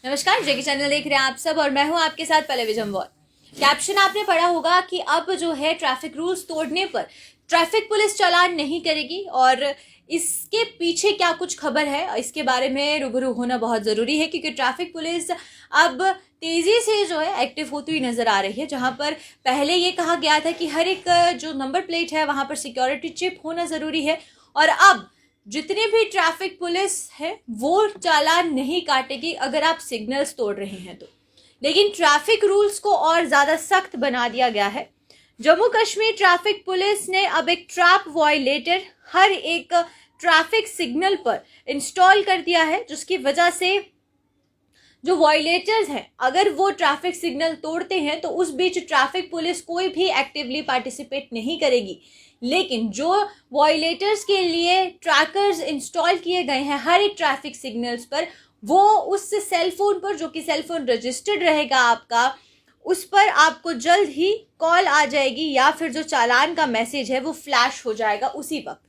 नमस्कार, जेके चैनल देख रहे हैं आप सब और मैं हूं आपके साथ पहले विजम्वर। कैप्शन आपने पढ़ा होगा कि अब जो है ट्रैफिक रूल्स तोड़ने पर ट्रैफिक पुलिस चालान नहीं करेगी और इसके पीछे क्या कुछ खबर है इसके बारे में रूबरू होना बहुत ज़रूरी है, क्योंकि ट्रैफिक पुलिस अब तेज़ी से जो है एक्टिव होती हुई नज़र आ रही है। जहां पर पहले ये कहा गया था कि हर एक जो नंबर प्लेट है वहां पर सिक्योरिटी चिप होना ज़रूरी है और अब जितनी भी ट्रैफिक पुलिस है वो चालान नहीं काटेगी अगर आप सिग्नल्स तोड़ रहे हैं तो। लेकिन ट्रैफिक रूल्स को और ज़्यादा सख्त बना दिया गया है। जम्मू कश्मीर ट्रैफिक पुलिस ने अब एक ट्रैप वॉयलेटर हर एक ट्रैफिक सिग्नल पर इंस्टॉल कर दिया है, जिसकी वजह से जो वॉयलेटर्स हैं अगर वो ट्रैफिक सिग्नल तोड़ते हैं तो उस बीच ट्रैफिक पुलिस कोई भी एक्टिवली पार्टिसिपेट नहीं करेगी। लेकिन जो वॉयलेटर्स के लिए ट्रैकर्स इंस्टॉल किए गए हैं हर एक ट्रैफिक सिग्नल्स पर, वो उस सेल फोन पर, जो कि सेल फोन रजिस्टर्ड रहेगा आपका, उस पर आपको जल्द ही कॉल आ जाएगी या फिर जो चालान का मैसेज है वो फ्लैश हो जाएगा उसी वक्त।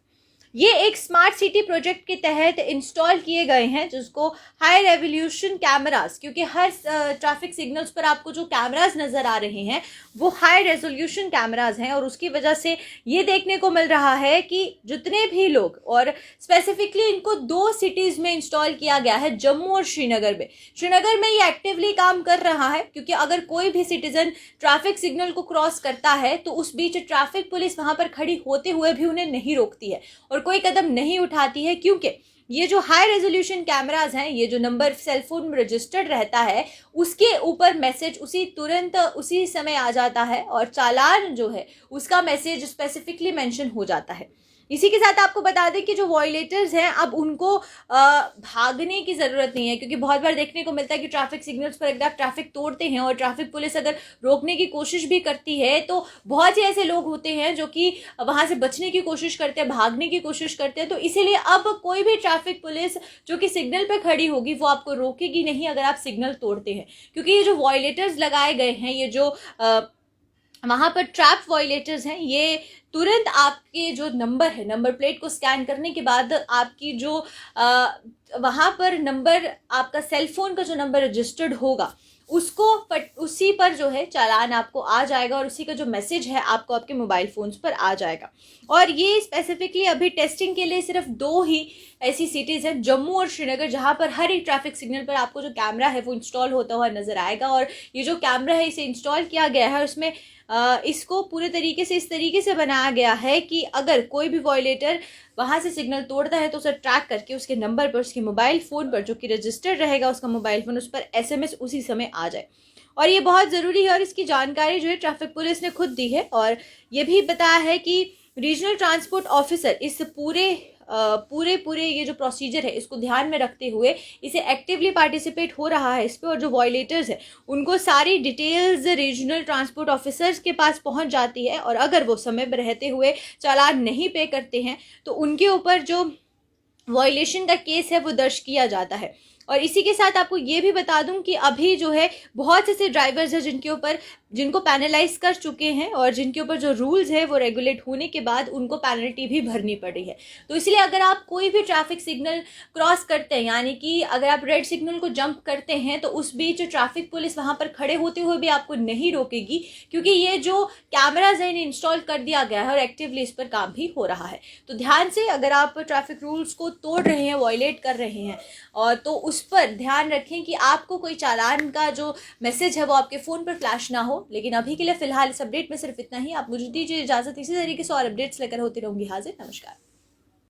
ये एक स्मार्ट सिटी प्रोजेक्ट के तहत इंस्टॉल किए गए हैं, जिसको हाई रेवोल्यूशन कैमरास, क्योंकि हर ट्रैफिक सिग्नल्स पर आपको जो कैमरास नज़र आ रहे हैं वो हाई रेजोल्यूशन कैमरास हैं और उसकी वजह से ये देखने को मिल रहा है कि जितने भी लोग, और स्पेसिफिकली इनको 2 सिटीज़ में इंस्टॉल किया गया है, जम्मू और श्रीनगर में। श्रीनगर में ये एक्टिवली काम कर रहा है क्योंकि अगर कोई भी सिटीजन ट्रैफिक सिग्नल को क्रॉस करता है तो उस बीच ट्रैफिक पुलिस वहां पर खड़ी होते हुए भी उन्हें नहीं रोकती है और कोई कदम नहीं उठाती है, क्योंकि ये जो हाई रेजोल्यूशन कैमरास हैं, ये जो नंबर सेल फोन में रजिस्टर्ड रहता है उसके ऊपर मैसेज तुरंत उसी समय आ जाता है और चालान जो है उसका मैसेज स्पेसिफिकली मेंशन हो जाता है। इसी के साथ आपको बता दें कि जो वॉयलेटर्स हैं अब उनको भागने की ज़रूरत नहीं है, क्योंकि बहुत बार देखने को मिलता है कि ट्रैफिक सिग्नल्स पर अगर आप ट्रैफिक तोड़ते हैं और ट्रैफिक पुलिस अगर रोकने की कोशिश भी करती है तो बहुत से ऐसे लोग होते हैं जो कि वहाँ से बचने की कोशिश करते हैं, भागने की कोशिश करते हैं। तो इसीलिए अब कोई भी ट्रैफिक पुलिस जो कि सिग्नल पर खड़ी होगी वो आपको रोकेगी नहीं अगर आप सिग्नल तोड़ते हैं, क्योंकि ये जो वॉयलेटर्स लगाए गए हैं, ये जो वहाँ पर ट्रैप वॉयलेटर्स हैं, ये तुरंत आपके जो नंबर है, नंबर प्लेट को स्कैन करने के बाद आपकी जो वहाँ पर नंबर, आपका सेल फोन का जो नंबर रजिस्टर्ड होगा उसको उसी पर जो है चालान आपको आ जाएगा और उसी का जो मैसेज है आपको आपके मोबाइल फ़ोन्स पर आ जाएगा। और ये स्पेसिफिकली अभी टेस्टिंग के लिए सिर्फ 2 ही ऐसी सिटीज़ हैं, जम्मू और श्रीनगर, जहाँ पर हर एक ट्रैफिक सिग्नल पर आपको जो कैमरा है वो इंस्टॉल होता हुआ नज़र आएगा। और ये जो कैमरा है इसे इंस्टॉल किया गया है उसमें इसको पूरे तरीके से इस तरीके से बनाया गया है कि अगर कोई भी वॉयलेटर वहाँ से सिग्नल तोड़ता है तो उसे ट्रैक करके उसके नंबर पर, उसके मोबाइल फ़ोन पर जो कि रजिस्टर्ड रहेगा उसका मोबाइल फ़ोन, उस पर SMS उसी समय आ जाए। और ये बहुत ज़रूरी है और इसकी जानकारी जो है ट्रैफिक पुलिस ने खुद दी है और ये भी बताया है कि रीजनल ट्रांसपोर्ट ऑफिसर इस पूरे ये जो प्रोसीजर है इसको ध्यान में रखते हुए इसे एक्टिवली पार्टिसिपेट हो रहा है इस पर, और जो वॉयलेटर्स है उनको सारी डिटेल्स रीजनल ट्रांसपोर्ट ऑफिसर्स के पास पहुंच जाती है और अगर वो समय पर रहते हुए चालान नहीं पे करते हैं तो उनके ऊपर जो वॉयलेशन का केस है वो दर्ज किया जाता है। और इसी के साथ आपको ये भी बता दूं कि अभी जो है बहुत से ड्राइवर्स हैं जिनको पैनलाइज कर चुके हैं और जिनके ऊपर जो रूल्स है वो रेगुलेट होने के बाद उनको पेनल्टी भी भरनी पड़ी है। तो इसलिए अगर आप कोई भी ट्रैफिक सिग्नल क्रॉस करते हैं, यानी कि अगर आप रेड सिग्नल को जंप करते हैं तो उस बीच ट्रैफिक पुलिस वहाँ पर खड़े होते हुए भी आपको नहीं रोकेगी, क्योंकि ये जो कैमराज है इन्हें इंस्टॉल कर दिया गया है और एक्टिवली इस पर काम भी हो रहा है। तो ध्यान से, अगर आप ट्रैफिक रूल्स को तोड़ रहे हैं, वॉयलेट कर रहे हैं, और तो उस पर ध्यान रखें कि आपको कोई चालान का जो मैसेज है वो आपके फ़ोन पर फ्लैश ना हो। लेकिन अभी के लिए फ़िलहाल इस अपडेट में सिर्फ इतना ही। आप मुझे दीजिए इजाज़त, इसी तरीके से और अपडेट्स लेकर होती रहूँगी हाजिर। नमस्कार।